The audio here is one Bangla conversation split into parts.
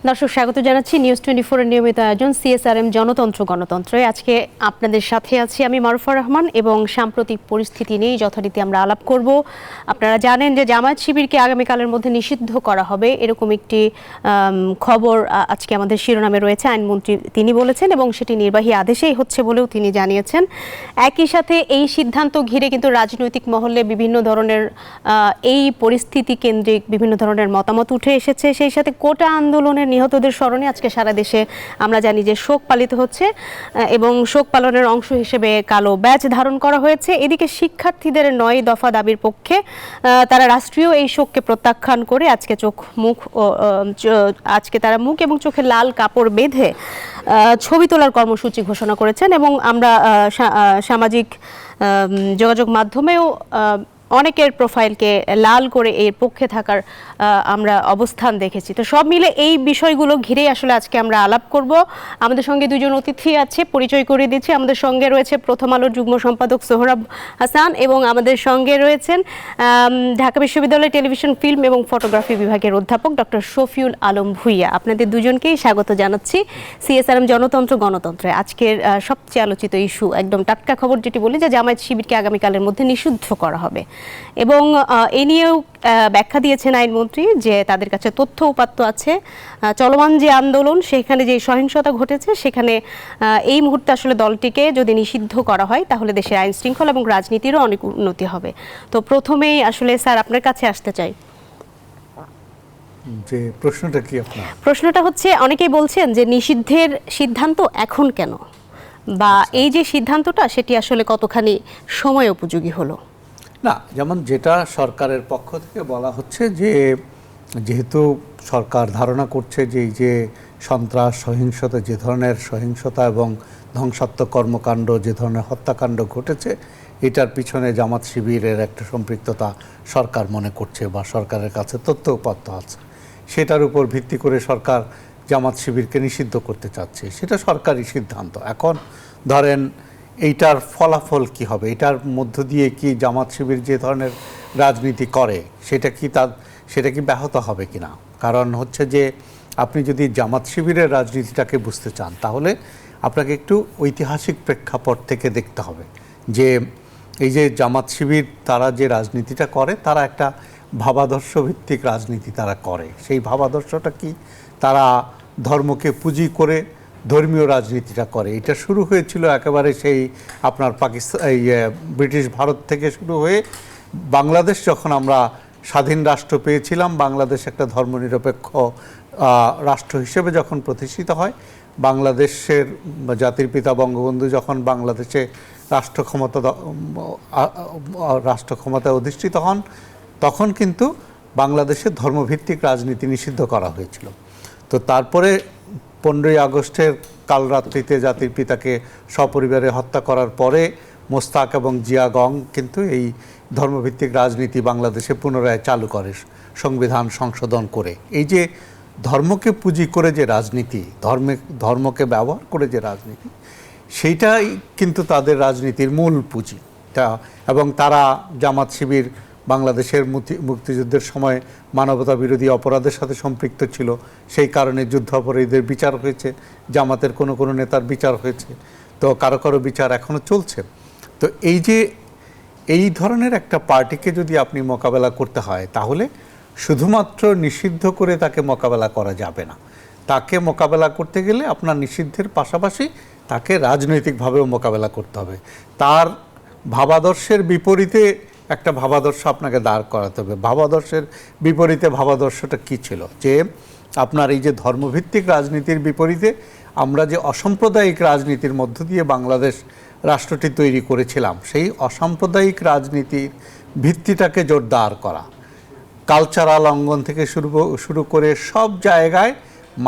দর্শক স্বাগত জানাচ্ছি নিউজ 24 এর নিয়মিত আয়োজন সিএসআরএম জনতন্ত্র গণতন্ত্রে। আজকে আপনাদের সাথে আছি আমি মারুফা রহমান এবং সাম্প্রতিক পরিস্থিতি নিয়ে যথারীতি আমরা আলাপ করব। আপনারা জানেন যে জামায়াত শিবিরকে আগামীকালের মধ্যে নিষিদ্ধ করা হবে, এরকম একটি খবর আজকে আমাদের শিরোনামে রয়েছে। আইনমন্ত্রী তিনি বলেছেন এবং সেটি নির্বাহী আদেশেই হচ্ছে বলেও তিনি জানিয়েছেন। একই সাথে এই সিদ্ধান্ত ঘিরে কিন্তু রাজনৈতিক মহলে বিভিন্ন ধরনের এই পরিস্থিতি কেন্দ্রিক বিভিন্ন ধরনের মতামত উঠে এসেছে। সেই সাথে কোটা আন্দোলনের নিহতদের স্মরণে আজকে সারা দেশে আমরা জানি যে শোক পালিত হচ্ছে এবং শোক পালনের অংশ হিসেবে কালো ব্যাজ ধারণ করা হয়েছে। এদিকে শিক্ষার্থীদের 9 দফা দাবির পক্ষে তারা রাষ্ট্রীয় এই শোককে প্রত্যাখ্যান করে আজকে তারা মুখ এবং চোখে লাল কাপড় বেঁধে ছবি তোলার কর্মসূচি ঘোষণা করেছেন এবং আমরা সামাজিক যোগাযোগ মাধ্যমেও অনেকের প্রোফাইলকে লাল করে এর পক্ষে থাকার আমরা অবস্থান দেখেছি। তো সব মিলে এই বিষয়গুলো ঘিরেই আসলে আজকে আমরা আলাপ করব। আমাদের সঙ্গে দুজন অতিথি আছে, পরিচয় করিয়ে দিচ্ছি। আমাদের সঙ্গে রয়েছে প্রথম আলোর যুগ্ম সম্পাদক সোহরাব হাসান এবং আমাদের সঙ্গে রয়েছেন ঢাকা বিশ্ববিদ্যালয়ের টেলিভিশন, ফিল্ম এবং ফটোগ্রাফি বিভাগের অধ্যাপক ডক্টর শফিউল আলম ভুইয়া। আপনাদের দুজনকেই স্বাগত জানাচ্ছি সিএসআরএম জনতন্ত্র গণতন্ত্রে। আজকের সবচেয়ে আলোচিত ইস্যু, একদম টাটকা খবর যেটি বলি যে জামায়াত শিবিরকে আগামীকালের মধ্যে নিষিদ্ধ করা হবে এবং এ নিয়েও ব্যাখ্যা দিয়েছেন আইনমন্ত্রী যে তাদের কাছে তথ্য উপাত্ত আছে। চলমান যে আন্দোলন, সেখানে যে সহিংসতা ঘটেছে, সেখানে এই মুহূর্তে আসলে দলটিকে যদি নিষিদ্ধ করা হয় তাহলে দেশের আইন শৃঙ্খলা এবং রাজনীতিরও অনেক উন্নতি হবে। তো প্রথমেই আসলে স্যার আপনার কাছে আসতে চাই, যে প্রশ্নটা কি আপনার? প্রশ্নটা হচ্ছে অনেকেই বলছেন যে নিষিদ্ধের সিদ্ধান্ত এখন কেন, বা এই যে সিদ্ধান্তটা সেটি আসলে কতখানি সময় উপযোগী হলো? না, যেমন যেটা সরকারের পক্ষ থেকে বলা হচ্ছে যে যেহেতু সরকার ধারণা করছে যে এই যে সন্ত্রাস সহিংসতা, যে ধরনের সহিংসতা এবং ধ্বংসাত্মক কর্মকাণ্ড, যে ধরনের হত্যাকাণ্ড ঘটেছে, এটার পিছনে জামাত শিবিরের একটা সম্পৃক্ততা সরকার মনে করছে বা সরকারের কাছে তথ্য উপাত্ত আছে, সেটার উপর ভিত্তি করে সরকার জামাত শিবিরকে নিষিদ্ধ করতে চাচ্ছে। সেটা সরকারি সিদ্ধান্ত। এখন ধরেন এইটার ফলাফল কি হবে, এটার মধ্য দিয়ে কি জামাত শিবির যে ধরনের রাজনীতি করে সেটা কি ব্যাহত হবে কিনা? কারণ হচ্ছে যে আপনি যদি জামাত শিবিরের রাজনীতিটাকে বুঝতে চান তাহলে আপনাকে একটু ঐতিহাসিক প্রেক্ষাপট থেকে দেখতে হবে যে এই যে জামাত শিবির তারা যে রাজনীতিটা করে, তারা একটা ভাবাদর্শ ভিত্তিক রাজনীতি তারা করে। সেই ভাবাদর্শটা কি? তারা ধর্মকে পুঁজি করে ধর্মীয় রাজনীতিটা করে। এটা শুরু হয়েছিল একেবারে সেই আপনার ব্রিটিশ ভারত থেকে শুরু হয়ে বাংলাদেশ, যখন আমরা স্বাধীন রাষ্ট্র পেয়েছিলাম, বাংলাদেশ একটা ধর্মনিরপেক্ষ রাষ্ট্র হিসেবে যখন প্রতিষ্ঠিত হয়, বাংলাদেশের জাতির পিতা বঙ্গবন্ধু যখন বাংলাদেশে রাষ্ট্র ক্ষমতায় অধিষ্ঠিত হন, তখন কিন্তু বাংলাদেশের ধর্মভিত্তিক রাজনীতি নিষিদ্ধ করা হয়েছিল। তো তারপরে 15ই আগস্টের কালরাত্রিতে জাতির পিতাকে সপরিবারে হত্যা করার পরে মোস্তাক এবং জিয়াগং কিন্তু এই ধর্মভিত্তিক রাজনীতি বাংলাদেশে পুনরায় চালু করে সংবিধান সংশোধন করে। এই যে ধর্মকে পুঁজি করে যে রাজনীতি, ধর্মকে ব্যবহার করে যে রাজনীতি, সেইটাই কিন্তু তাদের রাজনীতির মূল পুঁজি। এবং তারা জামাত শিবির বাংলাদেশের মুক্তিযুদ্ধের সময় মানবতা বিরোধী অপরাধের সাথে সম্পৃক্ত ছিল, সেই কারণে যুদ্ধাপরাধীদের বিচার হয়েছে, জামাতের কোনো কোনো নেতার বিচার হয়েছে, তো কারো কারো বিচার এখনও চলছে। তো এই ধরনের একটা পার্টিকে যদি আপনি মোকাবেলা করতে হয়, তাহলে শুধুমাত্র নিষিদ্ধ করে তাকে মোকাবেলা করা যাবে না। তাকে মোকাবেলা করতে গেলে আপনার নিষিদ্ধের পাশাপাশি তাকে রাজনৈতিকভাবেও মোকাবেলা করতে হবে। তার ভাবাদর্শের বিপরীতে একটা ভাবাদর্শ আপনাকে দাঁড় করাতে হবে। ভাবাদর্শের বিপরীতে ভাবাদর্শটা কী ছিল? যে আপনার এই যে ধর্মভিত্তিক রাজনীতির বিপরীতে আমরা যে অসাম্প্রদায়িক রাজনীতির মধ্য দিয়ে বাংলাদেশ রাষ্ট্রটি তৈরি করেছিলাম, সেই অসাম্প্রদায়িক রাজনীতির ভিত্তিটাকে জোরদার করা, কালচারাল অঙ্গন থেকে শুরু করে সব জায়গায়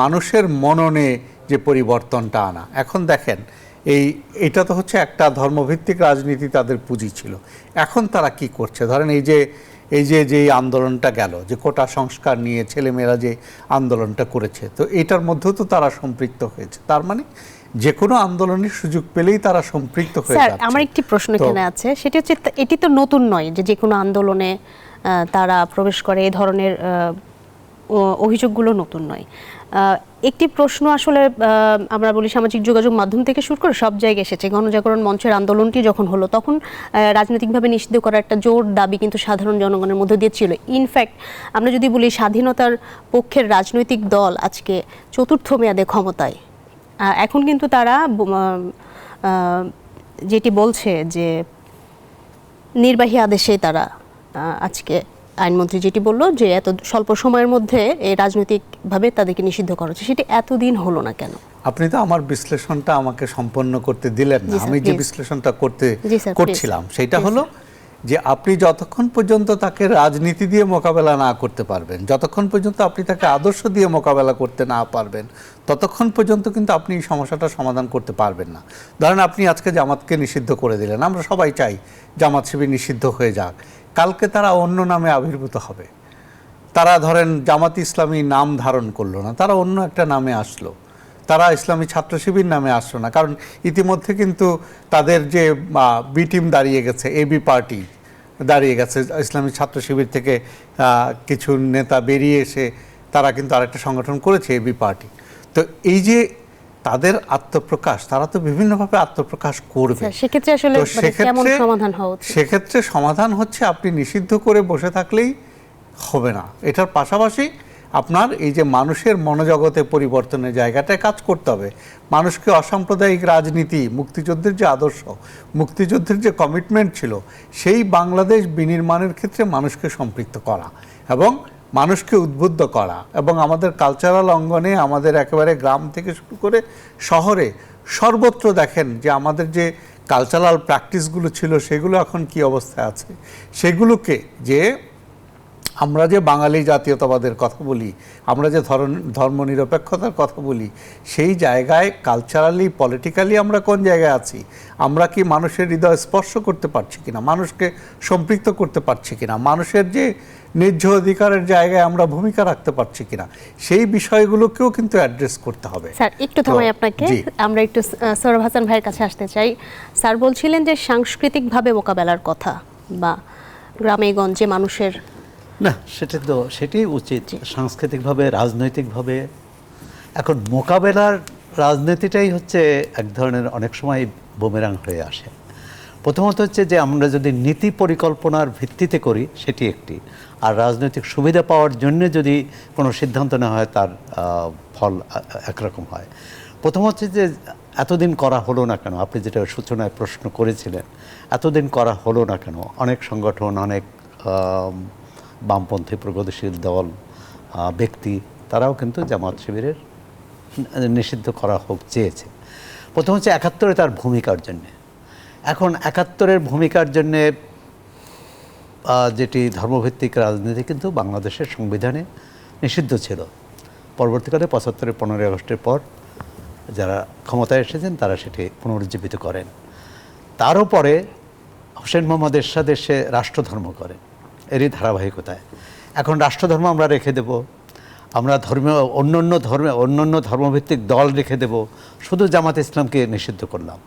মানুষের মননে যে পরিবর্তনটা আনা। এখন দেখেন এটা তো হচ্ছে একটা ধর্মভিত্তিক রাজনীতি তাদের পুঁজি ছিল। এখন তারা কি করছে? ধরেন এই যে আন্দোলনটা গেল, যে কোটা সংস্কার নিয়ে ছেলেমেয়েরা যে আন্দোলনটা করেছে, তো এটার মধ্যেও তো তারা সম্পৃক্ত হয়েছে। তার মানে যে কোনো আন্দোলনের সুযোগ পেলেই তারা সম্পৃক্ত হয়ে যাচ্ছে। স্যার, আমার একটি প্রশ্ন এখানে আছে, সেটি হচ্ছে এটি তো নতুন নয় যে কোনো আন্দোলনে তারা প্রবেশ করে এই ধরনের অভিযোগগুলো নতুন নয়। একটি প্রশ্ন আসলে আমরা বলি সামাজিক যোগাযোগ মাধ্যম থেকে শুরু করে সব জায়গায় এসেছে। গণজাগরণ মঞ্চের আন্দোলনটি যখন হলো তখন রাজনৈতিকভাবে নিষিদ্ধ করার একটা জোর দাবি কিন্তু সাধারণ জনগণের মধ্যে দিয়ে ছিল। ইনফ্যাক্ট আমরা যদি বলি স্বাধীনতার পক্ষের রাজনৈতিক দল আজকে চতুর্থ মেয়াদে ক্ষমতায়, এখন কিন্তু তারা যেটি বলছে যে নির্বাহী আদেশে তারা আজকে আইনমন্ত্রী যেটি বলল যে এত স্বল্প সময়ের মধ্যে এই রাজনৈতিকভাবে তাদেরকে নিষিদ্ধ করা হচ্ছে, সেটি এতদিন হলো না কেন? আপনি তো আমার বিশ্লেষণটা আমাকে সম্পন্ন করতে দিলেন না। আমি যে বিশ্লেষণটা করছিলাম সেটা হলো যে আপনি যতক্ষণ পর্যন্ত তাকে রাজনীতি দিয়ে মোকাবেলা না করতে পারবেন, যতক্ষণ পর্যন্ত আপনি তাকে আদর্শ দিয়ে মোকাবেলা করতে না পারবেন, ততক্ষণ পর্যন্ত কিন্তু আপনি এই সমস্যাটা সমাধান করতে পারবেন না। ধরেন আপনি আজকে জামাতকে নিষিদ্ধ করে দিলেন, আমরা সবাই চাই জামাত শিবির নিষিদ্ধ হয়ে যাক, কালকে তারা অন্য নামে আবির্ভূত হবে। তারা ধরেন জামাত ইসলামী নাম ধারণ করলো না, তারা অন্য একটা নামে আসলো, তারা ইসলামী ছাত্র শিবির নামে আসলো না, কারণ ইতিমধ্যে কিন্তু তাদের যে বি টিম দাঁড়িয়ে গেছে, এবি পার্টি দাঁড়িয়ে গেছে, ইসলামী ছাত্র শিবির থেকে কিছু নেতা বেরিয়ে এসে তারা কিন্তু আরেকটা সংগঠন করেছে, এবি পার্টি। তো এই যে তাদের আত্মপ্রকাশ, তারা তো বিভিন্নভাবে আত্মপ্রকাশ করবে। সেক্ষেত্রে আসলে কেমন সমাধান হওয়া উচিত? সেক্ষেত্রে সমাধান হচ্ছে আপনি নিষিদ্ধ করে বসে থাকলেই হবে না, এটার পাশাপাশি আপনার এই যে মানুষের মনোজগতে পরিবর্তনের জায়গাটায় কাজ করতে হবে। মানুষকে অসাম্প্রদায়িক রাজনীতি, মুক্তিযুদ্ধের যে আদর্শ, মুক্তিযুদ্ধের যে কমিটমেন্ট ছিল, সেই বাংলাদেশ বিনির্মাণের ক্ষেত্রে মানুষকে সম্পৃক্ত করা এবং মানুষকে উদ্বুদ্ধ করা, এবং আমাদের কালচারাল অঙ্গনে আমাদের একেবারে গ্রাম থেকে শুরু করে শহরে সর্বত্র দেখেন যে আমাদের যে কালচারাল প্র্যাকটিসগুলো ছিল সেগুলো এখন কি অবস্থায় আছে, সেগুলোকে যে আমরা যে বাঙালি জাতীয়তাবাদের কথা বলি, আমরা যে ধর্মনিরপেক্ষতার কথা বলি, সেই জায়গায় কালচারালি পলিটিক্যালি আমরা কোন জায়গায় আছি, আমরা কি মানুষের হৃদয় স্পর্শ করতে পারছি কিনা, মানুষকে সম্পৃক্ত করতে পারছি কিনা, মানুষের যে ন্যায্য অধিকারের জায়গায় আমরা ভূমিকা রাখতে পারছি কিনা, সেই বিষয়গুলোকেও কিন্তু অ্যাড্রেস করতে হবে। স্যার একটু থামাই আপনাকে, আমরা একটু সৌরভ হাসান ভাইয়ের কাছে আসতে চাই। স্যার বলছিলেন যে সাংস্কৃতিকভাবে মোকাবেলার কথা, বা গ্রামে গঞ্জে মানুষের না, সেটাই উচিত সাংস্কৃতিকভাবে, রাজনৈতিকভাবে। এখন মোকাবেলার রাজনীতিটাই হচ্ছে এক ধরনের অনেক সময় বুমেরাং হয়ে আসে। প্রথমত হচ্ছে যে আমরা যদি নীতি পরিকল্পনার ভিত্তিতে করি সেটি একটি, আর রাজনৈতিক সুবিধা পাওয়ার জন্য যদি কোনো সিদ্ধান্ত নেওয়া হয় তার ফল একরকম হয়। প্রথম হচ্ছে যে এতদিন করা হলো না কেন, আপনি যেটা সূচনায় প্রশ্ন করেছিলেন, এতদিন করা হলো না কেন। অনেক সংগঠন, অনেক বামপন্থী প্রগতিশীল দল, ব্যক্তি, তারাও কিন্তু জামাত শিবিরের নিষিদ্ধ করা হোক চেয়েছে। প্রথম হচ্ছে ৭১ তার ভূমিকার জন্যে। এখন ৭১ ভূমিকার জন্যে যেটি ধর্মভিত্তিক রাজনীতি কিন্তু বাংলাদেশের সংবিধানে নিষিদ্ধ ছিল। পরবর্তীকালে ৭৫ 15ই আগস্টের পর যারা ক্ষমতায় এসেছেন তারা সেটি পুনরুজ্জীবিত করেন। তারও পরে হোসেন মোহাম্মদ এরশাদ এসে রাষ্ট্রধর্ম করেন, এরই ধারাবাহিকতায় এখন রাষ্ট্রধর্ম আমরা রেখে দেব, আমরা অন্যান্য ধর্মভিত্তিক দল রেখে দেব, শুধু জামাত ইসলামকে নিষিদ্ধ করলাম।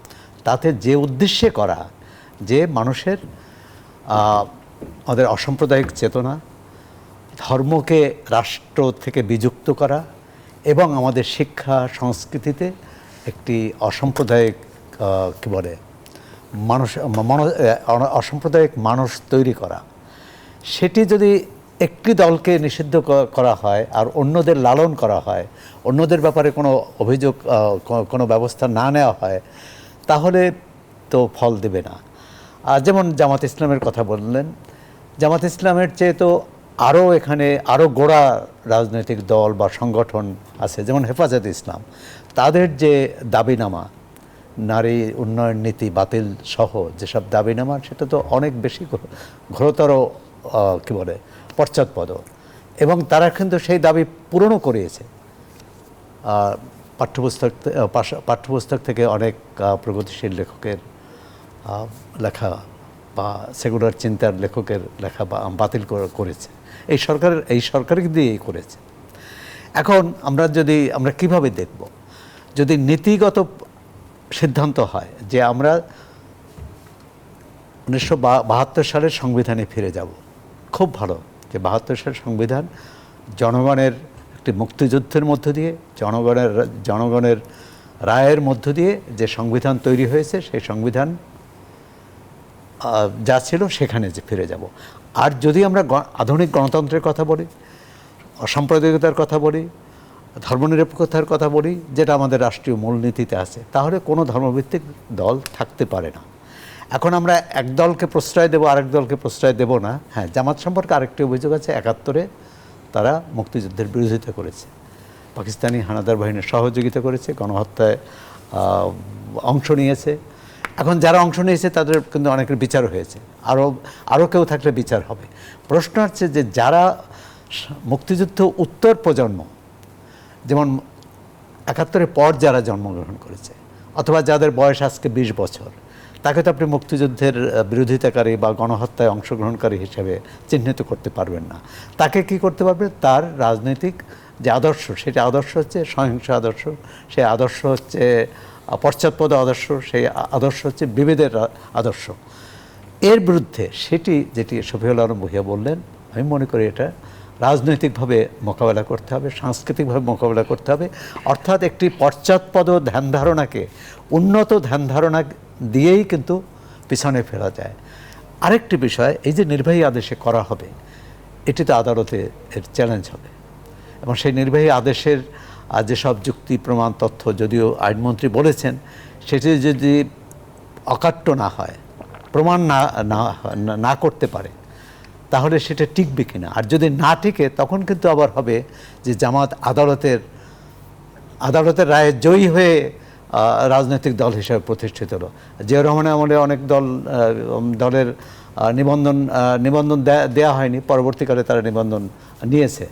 তাতে যে উদ্দেশ্যে করা, যে মানুষের আমাদের অসাম্প্রদায়িক চেতনা, ধর্মকে রাষ্ট্র থেকে বিযুক্ত করা এবং আমাদের শিক্ষা সংস্কৃতিতে একটি অসাম্প্রদায়িক কী বলে অসাম্প্রদায়িক মানুষ তৈরি করা, সেটি যদি একটি দলকে নিষিদ্ধ করা হয় আর অন্যদের লালন করা হয়, অন্যদের ব্যাপারে কোনো অভিযোগ, কোনো ব্যবস্থা না নেওয়া হয়, তাহলে তো ফল দেবে না। আর যেমন জামাত ইসলামের কথা বললেন, জামাত ইসলামের চেয়ে তো এখানে আরও গোড়া রাজনৈতিক দল বা সংগঠন আছে, যেমন হেফাজতে ইসলাম। তাদের যে দাবিনামা, নারী উন্নয়ন নীতি বাতিল সহ যেসব দাবিনামা, সেটা তো অনেক বেশি ঘোরতর কী বলে পশ্চাৎপদ, এবং তারা কিন্তু সেই দাবি পূরণও করিয়েছে। পাঠ্যপুস্তক থেকে অনেক প্রগতিশীল লেখকের লেখা বা সেগুলার চিন্তার লেখকের লেখা বাতিল করেছে এই সরকারই দিয়েই করেছে। এখন আমরা কিভাবে দেখব, যদি নীতিগত সিদ্ধান্ত হয় যে আমরা 1972 সালের সংবিধানে ফিরে যাব, খুব ভালো যে 72 সালের সংবিধান জনগণের একটি মুক্তিযুদ্ধের মধ্য দিয়ে জনগণের রায়ের মধ্য দিয়ে যে সংবিধান তৈরি হয়েছে, সেই সংবিধান যা ছিল সেখানে যে ফিরে যাব। আর যদি আমরা আধুনিক গণতন্ত্রের কথা বলি, অসাম্প্রদায়িকতার কথা বলি, ধর্মনিরপেক্ষতার কথা বলি, যেটা আমাদের রাষ্ট্রীয় মূলনীতিতে আছে, তাহলে কোনো ধর্মভিত্তিক দল থাকতে পারে না। এখন আমরা এক দলকে প্রশ্রয় দেব, আরেক দলকে প্রশ্রয় দেব না। হ্যাঁ, জামাত সম্পর্কে আরেকটি অভিযোগ আছে, ৭১-এ তারা মুক্তিযুদ্ধের বিরোধিতা করেছে, পাকিস্তানি হানাদার বাহিনীর সহযোগিতা করেছে, গণহত্যায় অংশ নিয়েছে। এখন যারা অংশ নিয়েছে তাদের কিন্তু অনেকের বিচার হয়েছে, আরও কেউ থাকলে বিচার হবে। প্রশ্ন হচ্ছে যে যারা মুক্তিযুদ্ধ উত্তর প্রজন্ম, যেমন ৭১-এর পর যারা জন্মগ্রহণ করেছে অথবা যাদের বয়স আজকে ২০ বছর, তাকে তো আপনি মুক্তিযুদ্ধের বিরোধিতাকারী বা গণহত্যায় অংশগ্রহণকারী হিসেবে চিহ্নিত করতে পারবেন না। তাকে কি করতে পারবে? তার রাজনৈতিক যে আদর্শ, সেটা আদর্শ হচ্ছে সহিংস আদর্শ, সেই আদর্শ হচ্ছে পশ্চাৎপদ আদর্শ, সেই আদর্শ হচ্ছে বিভেদের আদর্শ। এর বিরুদ্ধে যেটি শফিউল আলম ভূঁইয়া বললেন, আমি মনে করি এটা রাজনৈতিকভাবে মোকাবেলা করতে হবে, সাংস্কৃতিকভাবে মোকাবেলা করতে হবে। অর্থাৎ একটি পশ্চাৎপদ ধ্যান ধারণাকে উন্নত ধ্যান ধারণা দিয়েই কিন্তু পিছনে ফেরা যায়। আরেকটি বিষয়, এই যে নির্বাহী আদেশে করা হবে, এটি তো আদালতে এর চ্যালেঞ্জ হবে, এবং সেই নির্বাহী আদেশের যেসব যুক্তি প্রমাণ তথ্য যদিও আইনমন্ত্রী বলেছেন, সেটি যদি অকাট্য না হয়, প্রমাণ না করতে পারে, তাহলে সেটা টিকবে কিনা। আর যদি না টিকে, তখন কিন্তু আবার হবে যে জামাত আদালতের রায়ে জয়ী হয়ে রাজনৈতিক দল হিসেবে প্রতিষ্ঠিত হলো। জিয়াউর রহমানের আমলে অনেক দলের নিবন্ধন দেওয়া হয়নি, পরবর্তীকালে তারা নিবন্ধন নিয়েছে।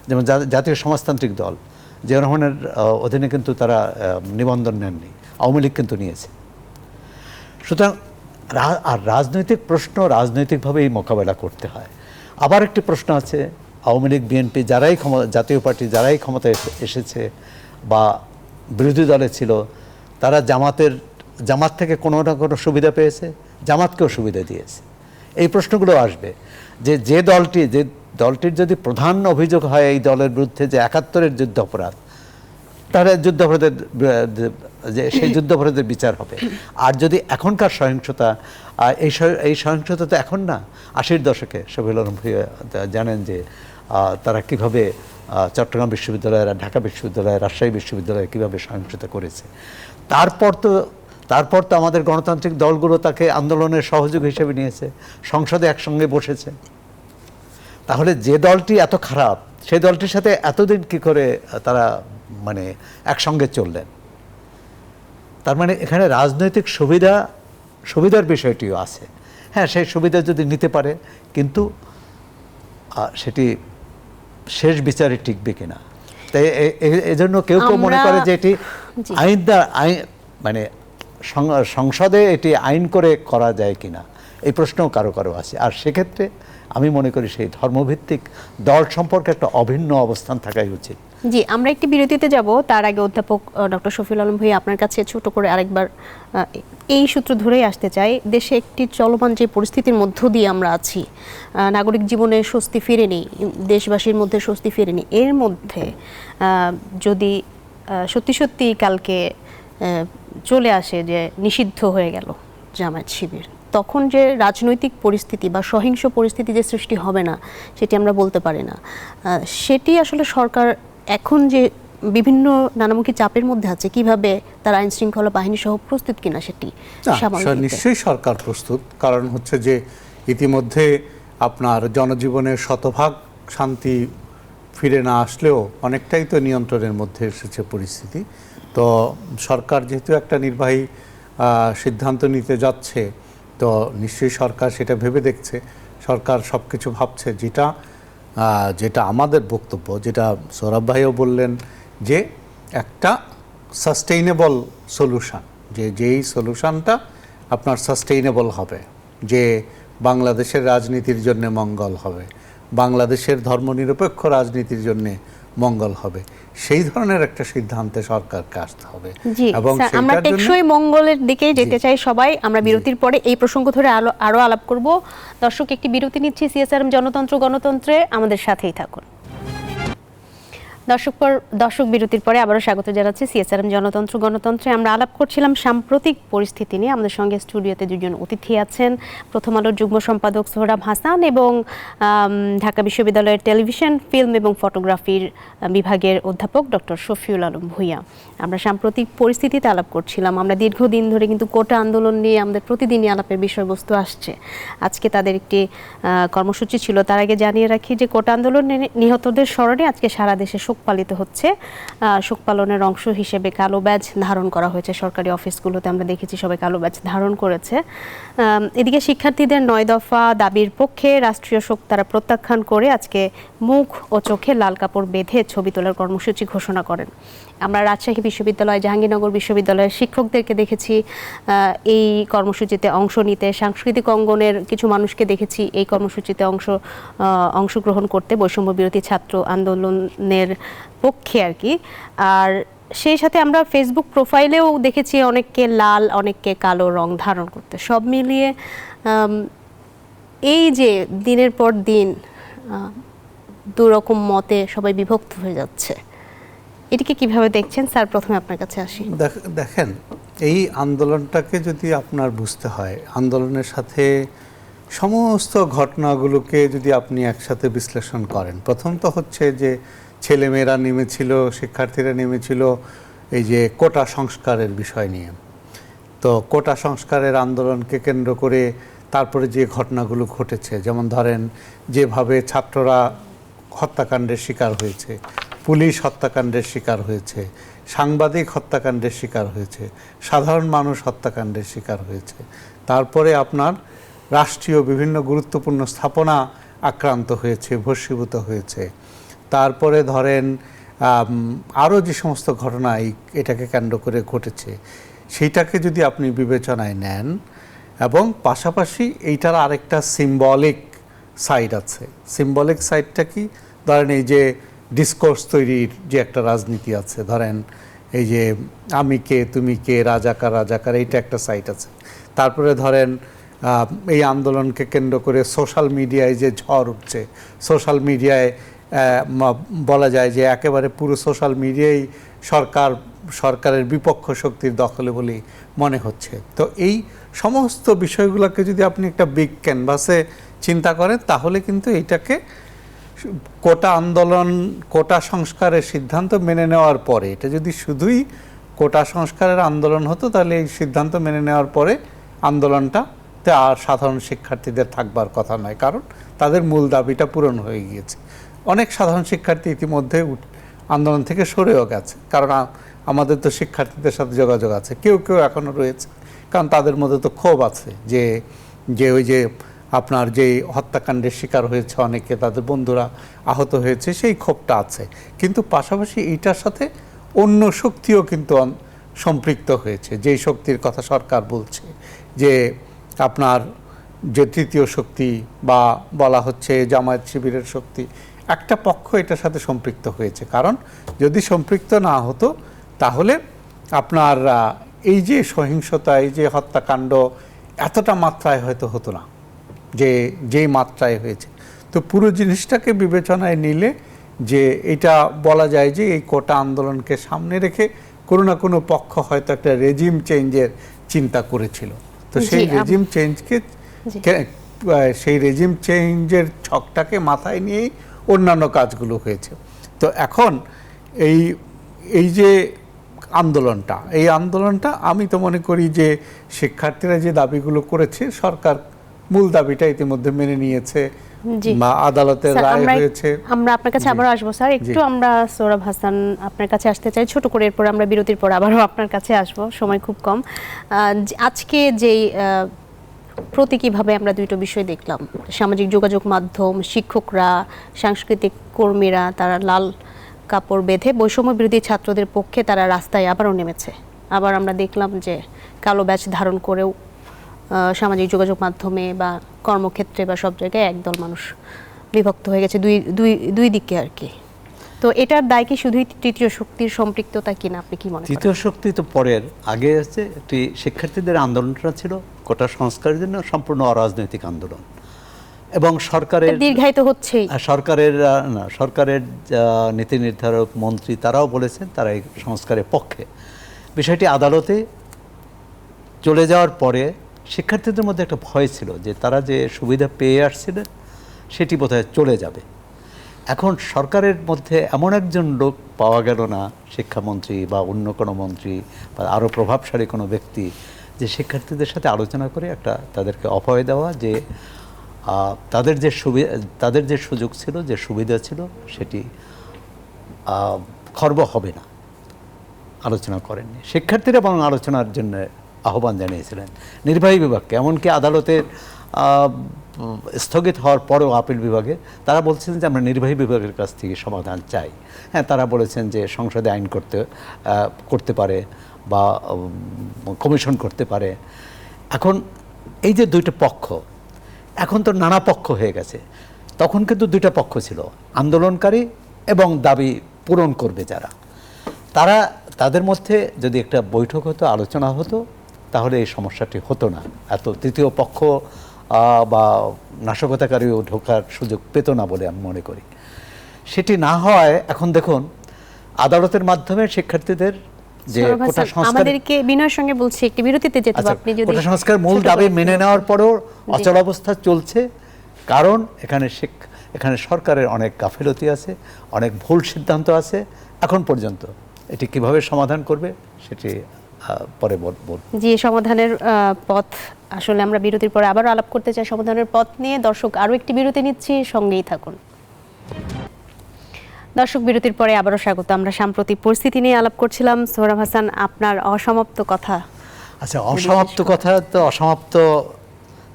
যেমন জাতীয় সমাজতান্ত্রিক দল, জিয়াউর রহমানের অধীনে কিন্তু তারা নিবন্ধন নেননি, আওয়ামী লীগ কিন্তু নিয়েছে। সুতরাং আর রাজনৈতিক প্রশ্ন রাজনৈতিকভাবেই মোকাবেলা করতে হয়। আবার একটি প্রশ্ন আছে, আওয়ামী লীগ, বিএনপি জাতীয় পার্টি যারাই ক্ষমতায় এসেছে বা বিরোধী দলে ছিল, তারা জামাত থেকে কোনো না কোনো সুবিধা পেয়েছে, জামাতকেও সুবিধা দিয়েছে। এই প্রশ্নগুলো আসবে যে দলটির যদি প্রধান অভিযোগ হয় এই দলের বিরুদ্ধে যে ৭১-এর যুদ্ধাপরাধ, তাহলে সেই যুদ্ধাপরাধের বিচার হবে। আর যদি এখনকার সহিংসতা, এই সহিংসতা তো এখন না, ৮০-র দশকে শফিউল আলম ভূঁইয়া জানেন যে তারা কীভাবে চট্টগ্রাম বিশ্ববিদ্যালয়, ঢাকা বিশ্ববিদ্যালয়, রাজশাহী বিশ্ববিদ্যালয়ে কীভাবে সহিংসতা করেছে। তারপর তো আমাদের গণতান্ত্রিক দলগুলো তাকে আন্দোলনের সহযোগী হিসেবে নিয়েছে, সংসদে একসঙ্গে বসেছে। তাহলে যে দলটি এত খারাপ, সেই দলটির সাথে এতদিন কি করে তারা একসঙ্গে চললেন? তার মানে এখানে রাজনৈতিক সুবিধার বিষয়টিও আছে। হ্যাঁ, সেই সুবিধা যদি নিতে পারে, কিন্তু সেটি শেষ বিচারে টিকবে কিনা। তাই এজন্য কেউ মনে করে যে এটি সংসদে এটি আইন করে করা যায় কিনা, এই প্রশ্নও কারো আছে। আর সেক্ষেত্রে আমি মনে করি সেই ধর্মভিত্তিক দল সম্পর্কে একটা অভিন্ন অবস্থান থাকাই উচিত। জি, আমরা একটি বিরতিতে যাব। তার আগে অধ্যাপক ডক্টর শফিউল আলম ভূঁইয়া, আপনার কাছে ছোট করে আরেকবার এই সূত্র ধরেই আসতে চাই। দেশে একটি চলমান যে পরিস্থিতির মধ্য দিয়ে আমরা আছি, নাগরিক জীবনে স্বস্তি ফিরেনি, দেশবাসীর মধ্যে স্বস্তি ফিরেনি, এর মধ্যে যদি সত্যি কালকে চলে আসে যে নিষিদ্ধ হয়ে গেল জামায়াত শিবির, তখন যে রাজনৈতিক পরিস্থিতি বা সহিংস পরিস্থিতি যে সৃষ্টি হবে না, সেটি আমরা বলতে পারি না। সেটি আসলে সরকার এখন যে বিভিন্ন নানামুখী চাপের মধ্যে আছে, কিভাবে তার আইন শৃঙ্খলা বাহিনী সহ প্রস্তুত কিনা সেটি নিশ্চয়ই সরকার প্রস্তুত। কারণ হচ্ছে যে ইতিমধ্যে আপনার জনজীবনের শতভাগ শান্তি ফিরে না আসলেও অনেকটাই তো নিয়ন্ত্রণের মধ্যে এসেছে পরিস্থিতি। তো সরকার যেহেতু একটা নির্বাহী সিদ্ধান্ত নিতে যাচ্ছে, তো নিশ্চয়ই সরকার সেটা ভেবে দেখছে, সরকার সব কিছু ভাবছে। যেটা আমাদের বক্তব্য, যেটা সৌরভ ভাইও বললেন, যে একটা সাস্টেইনেবল সলিউশন, যেই সলিউশনটা আপনার সাস্টেইনেবল হবে, যে বাংলাদেশের রাজনীতির জন্য মঙ্গল হবে, বাংলাদেশের ধর্মনিরপেক্ষ রাজনীতির জন্য মঙ্গল হবে, সেই ধরনের একটা সিদ্ধান্তে সরকারকে আসতে হবে। এবং আমরা টেকসই মঙ্গলের দিকে যেতে চাই সবাই। আমরা বিরতির পরে এই প্রসঙ্গ ধরে আরো আলাপ করব। দর্শক, একটি বিরতি নিচ্ছি। সিএসআরএম জনতন্ত্র গণতন্ত্রে আমাদের সাথেই থাকুন। দর্শক বিরতির পরে আবারও স্বাগত জানাচ্ছি সিএসআরএম জনতন্ত্র গণতন্ত্রে। আমরা আলাপ করছিলাম সাম্প্রতিক পরিস্থিতি নিয়ে। আমাদের সঙ্গে স্টুডিওতে দুজন অতিথি আছেন, প্রথম আলোর যুগ্ম সম্পাদক সোহরাব হাসান এবং ঢাকা বিশ্ববিদ্যালয়ের টেলিভিশন, ফিল্ম এবং ফটোগ্রাফির বিভাগের অধ্যাপক ডক্টর শফিউল আলম ভূঁইয়া। আমরা সাম্প্রতিক পরিস্থিতিতে আলাপ করছিলাম। আমরা দীর্ঘদিন ধরে কিন্তু কোটা আন্দোলন নিয়ে আমাদের প্রতিদিনই আলাপের বিষয়বস্তু আসছে। আজকে তাদের একটি কর্মসূচি ছিল। তার আগে জানিয়ে রাখি যে কোটা আন্দোলনে নিহতদের স্মরণে আজকে সারা দেশে শোক পালিত হচ্ছে। শোক পালনের অংশ হিসেবে কালো ব্যাজ ধারণ করা হয়েছে। সরকারি অফিসগুলোতে আমরা দেখেছি সবাই কালো ব্যাজ ধারণ করেছে। এদিকে শিক্ষার্থীদের 9 দফা দাবির পক্ষে রাষ্ট্রীয় শোক তারা প্রত্যাখ্যান করে আজকে মুখ ও চোখে লাল কাপড় বেঁধে ছবি তোলার কর্মসূচি ঘোষণা করেন। আমরা রাজশাহী বিশ্ববিদ্যালয়, জাহাঙ্গীরনগর বিশ্ববিদ্যালয়ের শিক্ষকদেরকে দেখেছি এই কর্মসূচিতে অংশ নিতে। সাংস্কৃতিক অঙ্গনের কিছু মানুষকে দেখেছি এই কর্মসূচিতে অংশগ্রহণ করতে, বৈষম্য বিরোধী ছাত্র আন্দোলনের পক্ষে আর কি। আর সেই সাথে আমরা ফেসবুক প্রোফাইলেও দেখেছি অনেককে লাল, অনেককে কালো রং ধারণ করতে। সব মিলিয়ে এই যে দিনের পর দিন দুরকম মতে সবাই বিভক্ত হয়ে যাচ্ছে, এটিকে কিভাবে দেখছেন স্যার? প্রথমে আপনার কাছে আসি। দেখেন, এই আন্দোলনটাকে যদি আপনার বুঝতে হয়, আন্দোলনের সাথে সমস্ত ঘটনাগুলোকে যদি আপনি একসাথে বিশ্লেষণ করেন, প্রথম তো হচ্ছে যে ছেলেমেয়েরা নেমেছিল, শিক্ষার্থীরা নেমেছিল এই যে কোটা সংস্কারের বিষয় নিয়ে। তো কোটা সংস্কারের আন্দোলনকে কেন্দ্র করে তারপরে যে ঘটনাগুলো ঘটেছে, যেমন ধরেন যেভাবে ছাত্ররা হত্যাকাণ্ডের শিকার হয়েছে, পুলিশ হত্যাকাণ্ডের শিকার হয়েছে, সাংবাদিক হত্যাকাণ্ডের শিকার হয়েছে, সাধারণ মানুষ হত্যাকাণ্ডের শিকার হয়েছে, তারপরে আপনার রাষ্ট্রীয় বিভিন্ন গুরুত্বপূর্ণ স্থাপনা আক্রান্ত হয়েছে, ভস্মীভূত হয়েছে, তারপরে ধরেন আরও যে সমস্ত ঘটনা এটাকে কেন্দ্র করে ঘটেছে, সেইটাকে যদি আপনি বিবেচনায় নেন এবং পাশাপাশি এইটার আরেকটা সিম্বলিক সাইড আছে। সিম্বলিক সাইডটা কি? ধরেন এই যে ডিসকোর্স তৈরির যে একটা রাজনীতি আছে, ধরেন এই যে আমি কে, তুমি কে, রাজাকার রাজাকার, এইটা একটা সাইড আছে। তারপরে ধরেন এই আন্দোলনকে কেন্দ্র করে সোশ্যাল মিডিয়ায় যে ঝড় উঠছে, সোশ্যাল মিডিয়ায় বলা যায় যে একেবারে পুরো সোশ্যাল মিডিয়াই সরকারের বিপক্ষ শক্তির দখলে বলেই মনে হচ্ছে। তো এই সমস্ত বিষয়গুলোকে যদি আপনি একটা বিগ ক্যানভাসে চিন্তা করেন, তাহলে কিন্তু এইটাকে কোটা আন্দোলন, কোটা সংস্কারের সিদ্ধান্ত মেনে নেওয়ার পরে, এটা যদি শুধুই কোটা সংস্কারের আন্দোলন হতো, তাহলে এই সিদ্ধান্ত মেনে নেওয়ার পরে আন্দোলনটাতে আর সাধারণ শিক্ষার্থীদের থাকবার কথা নয়, কারণ তাদের মূল দাবিটা পূরণ হয়ে গিয়েছে। অনেক সাধারণ শিক্ষার্থী ইতিমধ্যে আন্দোলন থেকে সরেও গেছে, কারণ আমাদের তো শিক্ষার্থীদের সাথে যোগাযোগ আছে, কেউ কেউ এখনও রয়েছে, কারণ তাদের মধ্যে তো ক্ষোভ আছে যে ওই যে আপনার যে হত্যাকাণ্ডের শিকার হয়েছে অনেকে, তাদের বন্ধুরা আহত হয়েছে, সেই ক্ষোভটা আছে। কিন্তু পাশাপাশি এইটার সাথে অন্য শক্তিও কিন্তু সম্পৃক্ত হয়েছে, যেই শক্তির কথা সরকার বলছে যে আপনার যে তৃতীয় শক্তি বা বলা হচ্ছে জামায়াত শিবিরের শক্তি, একটা পক্ষ এটার সাথে সম্পৃক্ত হয়েছে। কারণ যদি সম্পৃক্ত না হতো তাহলে আপনার এই যে সহিংসতা, এই যে হত্যাকাণ্ড এতটা মাত্রায় হয়তো হতো না, যেই মাত্রায় হয়েছে। তো পুরো জিনিসটাকে বিবেচনায় নিলে যে এটা বলা যায় যে এই কোটা আন্দোলনকে সামনে রেখে কোনো না কোনো পক্ষ হয়তো একটা রেজিম চেঞ্জের চিন্তা করেছিল। তো সেই রেজিম চেঞ্জের ছকটাকে মাথায় নিয়েই অন্যান্য কাজগুলো হয়েছে। তো এখন এই যে আন্দোলনটা আমি তো মনে করি যে শিক্ষার্থীরা যে দাবিগুলো করেছে, সরকার মূল দাবিটা ইতিমধ্যে মেনে নিয়েছে বা আদালতের রায় হয়েছে। আমরা আপনার কাছে আবার আসবো স্যার, একটু আমরা সোহরাব হাসান আপনার কাছে আসতে চাই ছোট করে, এরপর আমরা বিরতির পর আবারও আপনার কাছে আসবো, সময় খুব কম। আজকে যেই প্রতীকীভাবে আমরা দুটো বিষয় দেখলাম, সামাজিক যোগাযোগ মাধ্যম, শিক্ষকরা, সাংস্কৃতিক কর্মীরা তারা লাল কাপড় বেঁধে বৈষম্য বিরোধী ছাত্রদের পক্ষে তারা রাস্তায় আবারও নেমেছে। আবার আমরা দেখলাম যে কালো ব্যাজ ধারণ করেও সামাজিক যোগাযোগ মাধ্যমে বা কর্মক্ষেত্রে বা সব জায়গায় একদল মানুষ বিভক্ত হয়ে গেছে, দুই দিকে আর কি। তো এটার দায় কি শুধুই তৃতীয় শক্তির সম্পৃক্ততা কিনা, আপনি কি মনে করেন? তৃতীয় শক্তি তো পরের, আগে আছে শিক্ষার্থীদের আন্দোলনটা ছিল কোটা সংস্কারের জন্য সম্পূর্ণ অরাজনৈতিক আন্দোলন। এবং সরকারের দীর্ঘায়িত হচ্ছেই। সরকারের নীতি নির্ধারক মন্ত্রী তারাও বলেছেন তারা এই সংস্কারের পক্ষে। বিষয়টি আদালতে চলে যাওয়ার পরে শিক্ষার্থীদের মধ্যে একটা ভয় ছিল যে তারা যে সুবিধা পেয়ে আসছিলেন সেটি বোধহয় চলে যাবে। এখন সরকারের মধ্যে এমন একজন লোক পাওয়া গেল না, শিক্ষামন্ত্রী বা অন্য কোনো মন্ত্রী বা আরও প্রভাবশালী কোনো ব্যক্তি, যে শিক্ষার্থীদের সাথে আলোচনা করে একটা তাদেরকে অভয় দেওয়া যে তাদের যে সুযোগ ছিল, যে সুবিধা ছিল সেটি খর্ব হবে না। আলোচনা করেননি শিক্ষার্থীরা, বরং আলোচনার জন্য আহ্বান জানিয়েছিলেন নির্বাহী বিভাগকে। এমনকি আদালতের স্থগিত হওয়ার পরেও আপিল বিভাগে তারা বলছেন যে আমরা নির্বাহী বিভাগের কাছ থেকে সমাধান চাই। হ্যাঁ, তারা বলেছেন যে সংসদে আইন করতে পারে বা কমিশন করতে পারে। এখন এই যে দুইটা পক্ষ, এখন তো নানা পক্ষ হয়ে গেছে। তখন কিন্তু দুইটা পক্ষ ছিল, আন্দোলনকারী এবং দাবি পূরণ করবে যারা। তাদের মধ্যে যদি একটা বৈঠক হতো, আলোচনা হতো, তাহলে এই সমস্যাটি হতো না। এত তৃতীয় পক্ষ বা নাশকতাকারীও ঢোকার সুযোগ পেত না বলে আমি মনে করি। সেটি না হয় এখন দেখুন আদালতের মাধ্যমে শিক্ষার্থীদের যে কোটা সংস্কার, আমাদেরকে বিনয়ের সঙ্গে বলছি একটি বিরতিতে যেতে হবে। আপনি যদি কোটা সংস্কার মূল দাবি মেনে নেওয়ার পরেও অচল অবস্থা চলছে, কারণ এখানে সরকারের অনেক গাফিলতি আছে, অনেক ভুল সিদ্ধান্ত আছে। এখন পর্যন্ত এটি কিভাবে সমাধান করবে সেটি পরে বলব। যে সমাধানের পথ আসলে আমরা বিরতির পরে আবারও আলাপ করতে চাই সমাধানের পথ নিয়ে। দর্শক, আরও একটি বিরতি নিচ্ছি, সঙ্গেই থাকুন। দর্শক, বিরতির পরে আবারও স্বাগত। আমরা সাম্প্রতিক পরিস্থিতি নিয়ে আলাপ করছিলাম। সোহরাব হাসান, আপনার অসমাপ্ত কথা। আচ্ছা, অসমাপ্ত কথা তো অসমাপ্ত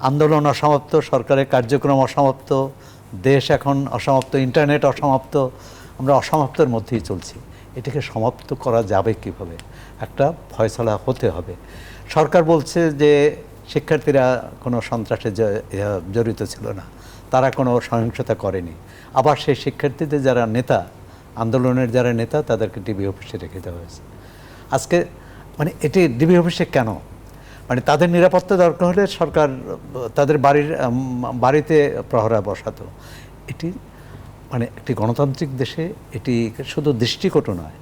আন্দোলন, অসমাপ্ত সরকারের কার্যক্রম, অসমাপ্ত দেশ এখন অসমাপ্ত, ইন্টারনেট অসমাপ্ত, আমরা অসমাপ্তের মধ্যেই চলছি। এটাকে সমাপ্ত করা যাবে কিভাবে? একটা ফয়সালা হতে হবে। সরকার বলছে যে শিক্ষার্থীরা কোনো সন্ত্রাসে জড়িত ছিল না, তারা কোনো সহিংসতা করেনি। আবার সেই শিক্ষার্থীদের যারা নেতা, আন্দোলনের যারা নেতা, তাদেরকে ডিবি অফিসে রেখে দেওয়া হয়েছে। আজকে মানে এটি ডিবি অফিসে কেন? মানে তাদের নিরাপত্তা দরকার হলে সরকার তাদের বাড়িতে প্রহরা বসাতো। এটি মানে একটি গণতান্ত্রিক দেশে এটি শুধু দৃষ্টিকটু নয়,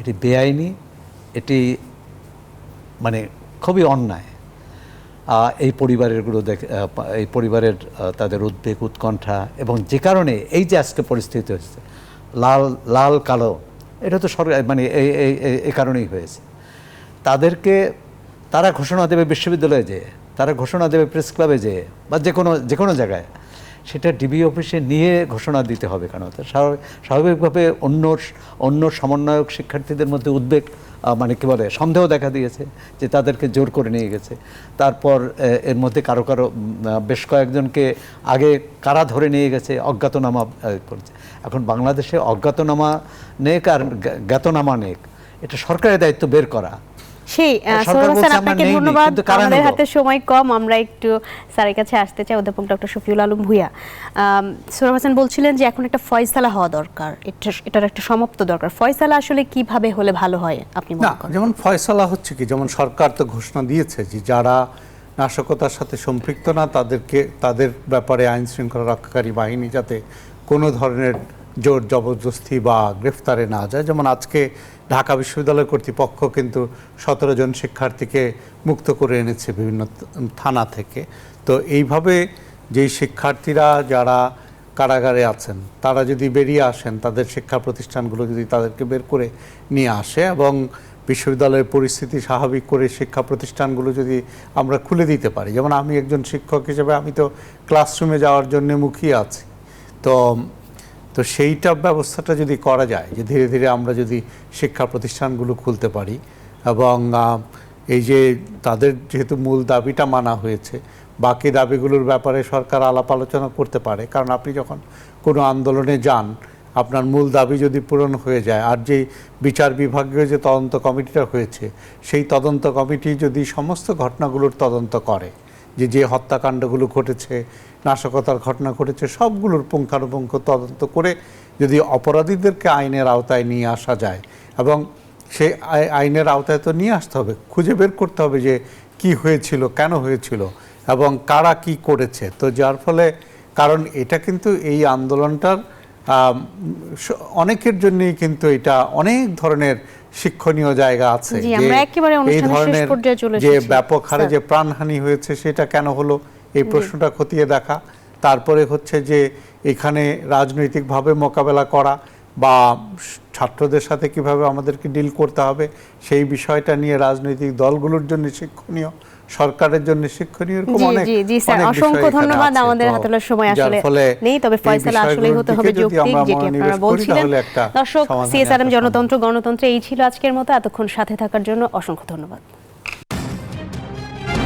এটি বেআইনি, এটি মানে খুবই অন্যায়। এই পরিবারের তাদের উদ্বেগ, উৎকণ্ঠা, এবং যে কারণে এই যে আজকে পরিস্থিতি হচ্ছে লাল কালো, এটা তো সরকার মানে এই কারণেই হয়েছে। তারা ঘোষণা দেবে বিশ্ববিদ্যালয়ে যেয়ে, তারা ঘোষণা দেবে প্রেস ক্লাবে যেয়ে, বা যে কোনো জায়গায়, সেটা ডিবি অফিসে নিয়ে ঘোষণা দিতে হবে কেন? স্বাভাবিকভাবে অন্য সমন্বয়ক শিক্ষার্থীদের মধ্যে উদ্বেগ মানে কী বলে সন্দেহ দেখা দিয়েছে যে তাদেরকে জোর করে নিয়ে গেছে। তারপর এর মধ্যে কারো বেশ কয়েকজনকে আগে কারা ধরে নিয়ে গেছে, অজ্ঞাতনামা করেছে। এখন বাংলাদেশে অজ্ঞাতনামা নেক আর জ্ঞাতনামা নেক, এটা সরকারের দায়িত্ব বের করা। সেই সোহরাব হাসান, আপনাকে ধন্যবাদ। আমাদের হাতে সময় কম, আমরা একটু স্যারের কাছে আসতে চাই, অধ্যাপক ডক্টর শফিউল আলম ভূঁইয়া। সোহরাব হাসান বলছিলেন যে এখন একটা ফয়সালা হওয়া দরকার, এটার একটা সমাপ্ত দরকার। ফয়সালা আসলে কিভাবে হলে ভালো হয় আপনি মনে করেন? যেমন ফয়সালা হচ্ছে কি, যেমন সরকার তো ঘোষণা দিয়েছে যে যারা নাশকতার সাথে সম্পৃক্ত না তাদের ব্যাপারে আইন শৃঙ্খলা রক্ষাকারী বাহিনী যাতে কোনো ধরনের জোর জবরদস্তি বা গ্রেফতারে না যায়। যেমন আজকে ঢাকা বিশ্ববিদ্যালয় কর্তৃপক্ষ কিন্তু 17 জন শিক্ষার্থীকে মুক্ত করে এনেছে বিভিন্ন থানা থেকে। তো এইভাবে যেই শিক্ষার্থীরা যারা কারাগারে আছেন তারা যদি বেরিয়ে আসেন, তাদের শিক্ষা প্রতিষ্ঠানগুলো যদি তাদেরকে বের করে নিয়ে আসে এবং বিশ্ববিদ্যালয়ের পরিস্থিতি স্বাভাবিক করে শিক্ষা প্রতিষ্ঠানগুলো যদি আমরা খুলে দিতে পারি। যেমন আমি একজন শিক্ষক হিসেবে আমি তো ক্লাসরুমে যাওয়ার জন্য মুখিয়ে আছি। তো সেইটা ব্যবস্থাটা যদি করা যায়, যে ধীরে ধীরে আমরা যদি শিক্ষা প্রতিষ্ঠানগুলো খুলতে পারি এবং এই যে তাদের যেহেতু মূল দাবিটা মানা হয়েছে, বাকি দাবিগুলোর ব্যাপারে সরকার আলাপ আলোচনা করতে পারে। কারণ আপনি যখন কোনো আন্দোলনে যান, আপনার মূল দাবি যদি পূরণ হয়ে যায়, আর যে বিচার বিভাগীয় যে তদন্ত কমিটিটা হয়েছে, সেই তদন্ত কমিটি যদি সমস্ত ঘটনাগুলোর তদন্ত করে, যে হত্যাকাণ্ডগুলো ঘটেছে, নাশকতার ঘটনা ঘটেছে, সবগুলোর পুঙ্খানুপুঙ্খ তদন্ত করে যদি অপরাধীদেরকে আইনের আওতায় নিয়ে আসা যায়, এবং সেই আইনের আওতায় তো নিয়ে আসতে হবে, খুঁজে বের করতে হবে যে কি হয়েছিল, কেন হয়েছিল এবং কারা কি করেছে। তো যার ফলে কারণ এটা কিন্তু এই আন্দোলনটার অনেকের জন্যই কিন্তু এটা অনেক ধরনের শিক্ষণীয় জায়গা আছে। জি, আমরা একেবারে এই অনুষ্ঠানের শেষ ধরনের পর্যায়ে চলে যে এসেছি। ব্যাপক হারে স্যার। যে প্রাণহানি হয়েছে সেটা কেন হলো এই প্রশ্নটা খতিয়ে দেখা, তারপরে হচ্ছে যে এখানে রাজনৈতিকভাবে মোকাবেলা করা বা ছাত্রদের সাথে কিভাবে আমাদেরকে ডিল করতে হবে সেই বিষয়টা নিয়ে রাজনৈতিক দলগুলোর জন্য শিক্ষণীয়, সরকারের জন্য শিক্ষণীয়, এরকম জি, অনেক জি, জি, স্যার, অনেক বিষয় অসংখ্য এখানে ধন্যবাদ। আছে। আমাদের তো হাতে আর সময় যার আসলে ফলে নেই, তবে এই ফয়সালা আসলেই বিষয়গুলোর হতে দিকে হবে যদি যৌক্তিক, আমরা যেটি মনোনিবেশ আপনারা করি বলছিলেন। তাহলে একটা দর্শক, সমাধানে সিএসআরএম আসা সম্ভব। জনতন্ত্র গণতন্ত্রে এই ছিল আজকের মতো। এতক্ষণ সাথে থাকার জন্য অসংখ্য ধন্যবাদ।